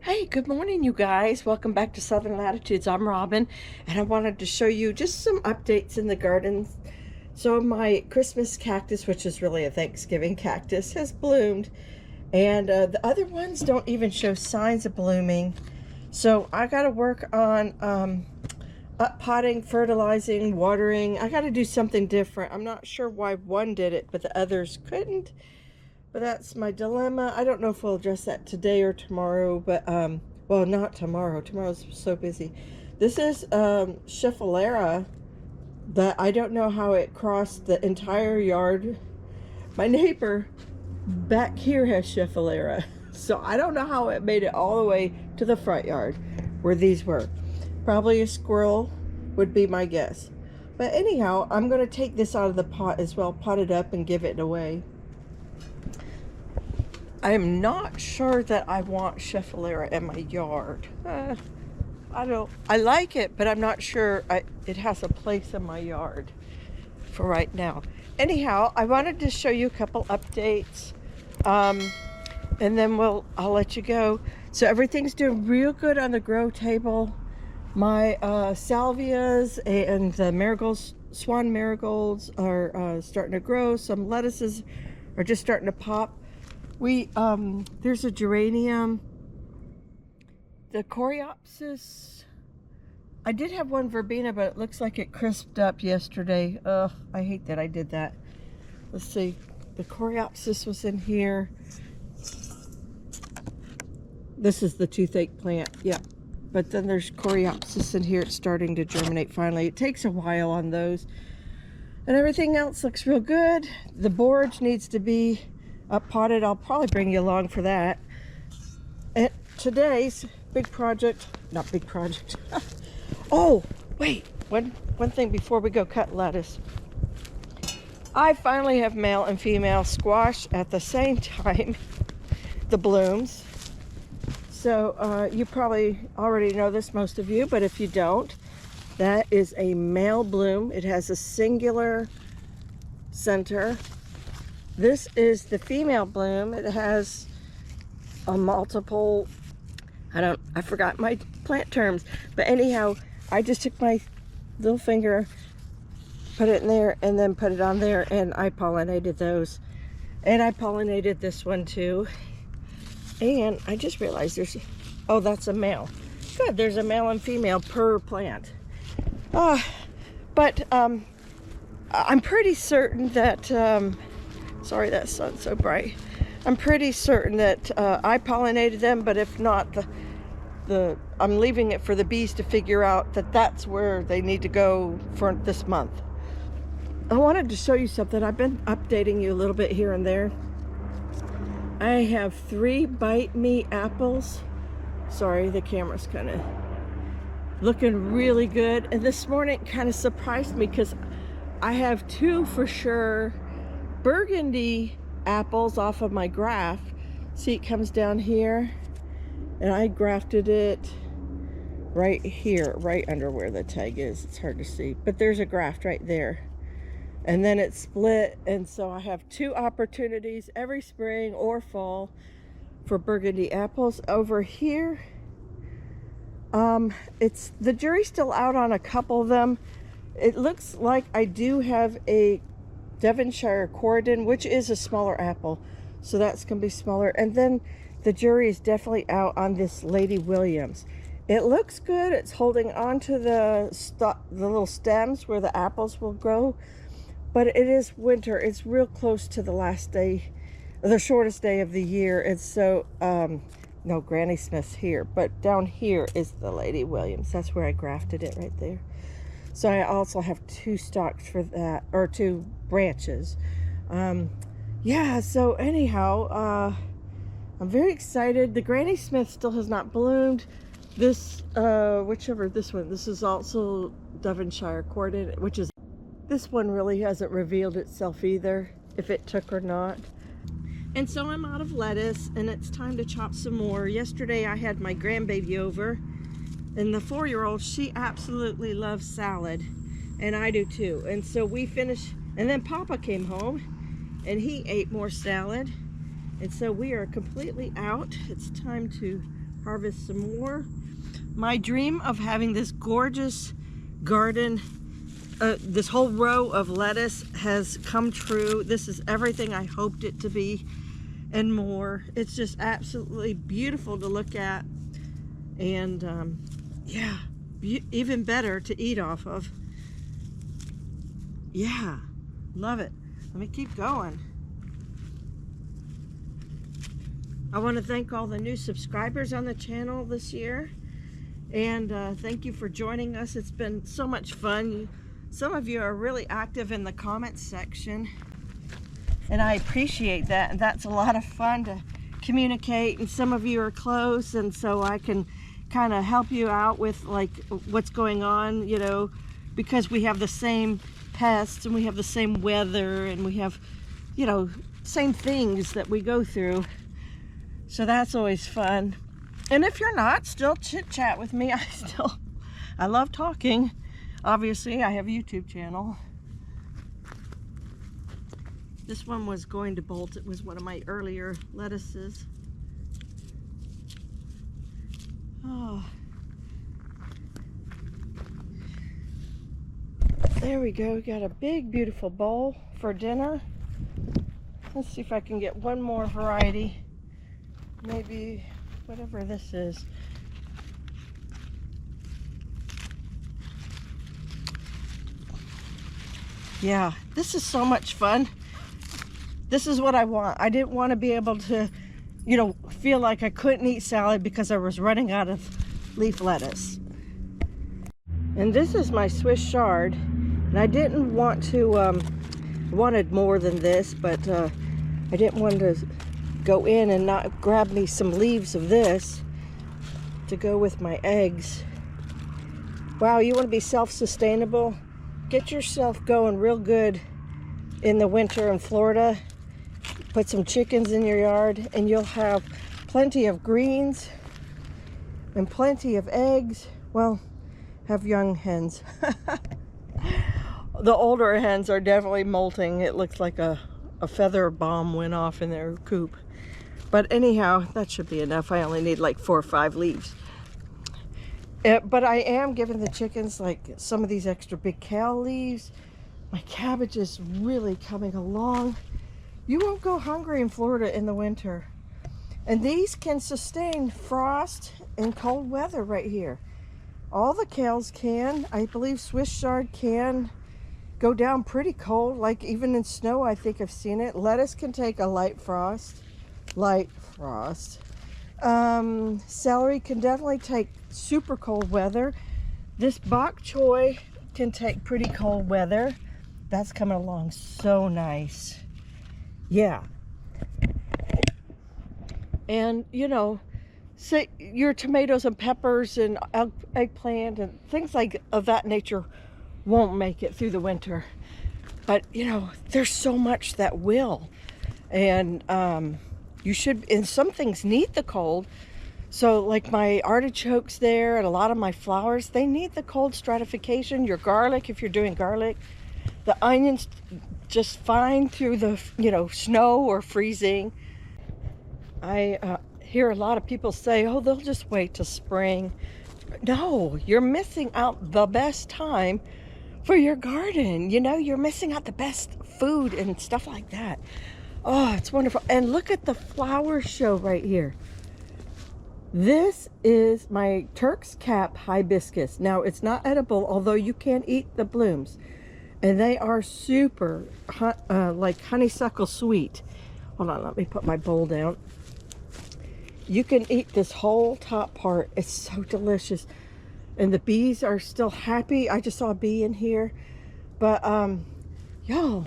Hey, good morning, you guys. Welcome back to Southern Latitudes. I'm Robin, and I wanted to show you just some updates in the gardens. So my Christmas cactus, which is really a Thanksgiving cactus, has bloomed, and the other ones don't even show signs of blooming. So I got to work on up potting, fertilizing, watering. I got to do something different. I'm not sure why one did it, but the others couldn't. But that's my dilemma. I don't know if we'll address that today or tomorrow, but, well, not tomorrow. Tomorrow's so busy. This is Schefflera that I don't know how it crossed the entire yard. My neighbor back here has Schefflera, so I don't know how it made it all the way to the front yard where these were. Probably a squirrel would be my guess. But anyhow, I'm going to take this out of the pot as well, pot it up and give it away. I am not sure that I want Schefflera in my yard. I like it, but I'm not sure it has a place in my yard for right now. Anyhow, I wanted to show you a couple updates, and then I'll let you go. So everything's doing real good on the grow table. My salvias and the marigolds, swan marigolds, are starting to grow. Some lettuces are just starting to pop. There's a geranium, the coreopsis. I did have one verbena, but it looks like it crisped up yesterday. Ugh, I hate that I did that. Let's see, the coreopsis was in here. This is the toothache plant, yeah. But then there's coreopsis in here. It's starting to germinate finally. It takes a while on those. And everything else looks real good. The borage needs to be up potted. I'll probably bring you along for that. And today's big project, not big project. Oh, wait, one thing before we go cut lettuce. I finally have male and female squash at the same time, the blooms. So you probably already know this, most of you, but if you don't, that is a male bloom. It has a singular center. This is the female bloom. It has a multiple, I forgot my plant terms, but anyhow, I just took my little finger, put it in there, and then put it on there, and I pollinated those. And I pollinated this one too. And I just realized oh, that's a male. Good, there's a male and female per plant. But I'm pretty certain that, sorry, that sun's so bright. I'm pretty certain that I pollinated them, but if not, I'm leaving it for the bees to figure out that that's where they need to go for this month. I wanted to show you something. I've been updating you a little bit here and there. I have 3 Bite Me apples. Sorry, the camera's kind of looking really good. And this morning it kind of surprised me because I have 2 for sure burgundy apples off of my graft. See, it comes down here, and I grafted it right here, right under where the tag is. It's hard to see, but there's a graft right there. And then it split, and so I have 2 opportunities every spring or fall for burgundy apples. Over here, the jury's still out on a couple of them. It looks like I do have a Devonshire Corydon, which is a smaller apple, so that's gonna be smaller. And then the jury is definitely out on this Lady Williams. It looks good. It's holding on to the little stems where the apples will grow. But it is winter. It's real close to the last day, the shortest day of the year. And so, no, Granny Smith's here, but down here is the Lady Williams. That's where I grafted it right there. So I also have 2 stalks for that, or 2 branches. Yeah, so anyhow, I'm very excited. The Granny Smith still has not bloomed. This, this one, this is also Devonshire Corydon, which is, this one really hasn't revealed itself either, if it took or not. And so I'm out of lettuce, and it's time to chop some more. Yesterday I had my grandbaby over, and the 4-year-old, she absolutely loves salad, and I do too. And so we finished, and then Papa came home, and he ate more salad. And so we are completely out. It's time to harvest some more. My dream of having this gorgeous garden, this whole row of lettuce has come true. This is everything I hoped it to be and more. It's just absolutely beautiful to look at, and yeah, even better to eat off of. Yeah, love it. Let me keep going. I want to thank all the new subscribers on the channel this year, and thank you for joining us. It's been so much fun. Some of you are really active in the comments section, and I appreciate that, and that's a lot of fun to communicate, and some of you are close, and so I can kind of help you out with like what's going on, you know, because we have the same pests and we have the same weather and we have, you know, same things that we go through. So that's always fun. And if you're not, still chit chat with me. I love talking. Obviously, I have a YouTube channel. This one was going to bolt. It was one of my earlier lettuces. Oh. There we go. We got a big, beautiful bowl for dinner. Let's see if I can get one more variety. Maybe whatever this is. Yeah, this is so much fun. This is what I want. I didn't want to be able to, you know, feel like I couldn't eat salad because I was running out of leaf lettuce. And this is my Swiss chard. And I didn't want to, wanted more than this, but I didn't want to go in and not grab me some leaves of this to go with my eggs. Wow, you want to be self-sustainable? Get yourself going real good in the winter in Florida. Put some chickens in your yard and you'll have plenty of greens and plenty of eggs. Well, have young hens. The older hens are definitely molting. It looks like a feather bomb went off in their coop. But anyhow, that should be enough. I only need like 4 or 5 leaves. But I am giving the chickens like some of these extra big kale leaves. My cabbage is really coming along. You won't go hungry in Florida in the winter. And these can sustain frost and cold weather right here. All the kales can. I believe Swiss chard can go down pretty cold, like even in snow. I think I've seen it. Lettuce can take a light frost. Celery can definitely take super cold weather. This bok choy can take pretty cold weather. That's coming along so nice. Yeah. And you know, say your tomatoes and peppers and eggplant and things like of that nature won't make it through the winter, but you know, there's so much that will. And you should, and some things need the cold. So like my artichokes there and a lot of my flowers, they need the cold stratification. Your garlic, if you're doing garlic, the onions just fine through the, you know, snow or freezing. I hear a lot of people say, oh, they'll just wait till spring. No, you're missing out the best time for your garden. You know, you're missing out the best food and stuff like that. Oh, it's wonderful. And look at the flower show right here. This is my Turk's Cap hibiscus. Now, it's not edible, although you can eat the blooms. And they are super, like honeysuckle sweet. Hold on, let me put my bowl down. You can eat this whole top part. It's so delicious. And the bees are still happy. I just saw a bee in here. But, y'all,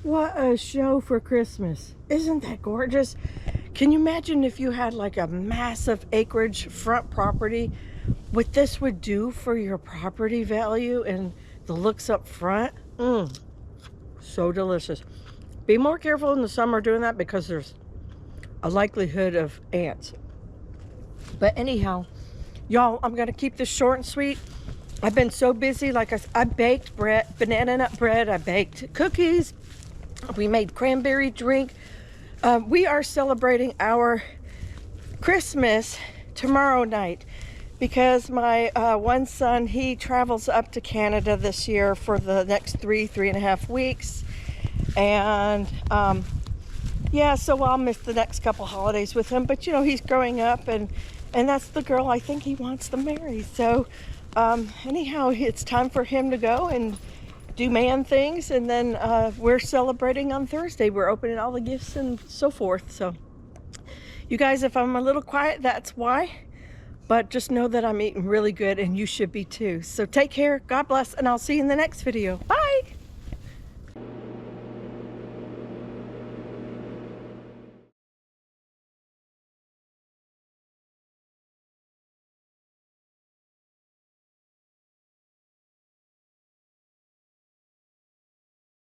what a show for Christmas. Isn't that gorgeous? Can you imagine if you had like a massive acreage front property, what this would do for your property value and the looks up front? So delicious. Be more careful in the summer doing that because there's a likelihood of ants. But anyhow, y'all, I'm going to keep this short and sweet. I've been so busy. Like I baked bread, banana nut bread. I baked cookies. We made cranberry drink. We are celebrating our Christmas tomorrow night, because my one son, he travels up to Canada this year for the next 3.5 weeks. And yeah, so I'll miss the next couple holidays with him. But you know, he's growing up, and that's the girl I think he wants to marry. So anyhow, it's time for him to go and do man things. And then we're celebrating on Thursday. We're opening all the gifts and so forth. So you guys, if I'm a little quiet, that's why. But just know that I'm eating really good, and you should be too. So take care, God bless, and I'll see you in the next video. Bye.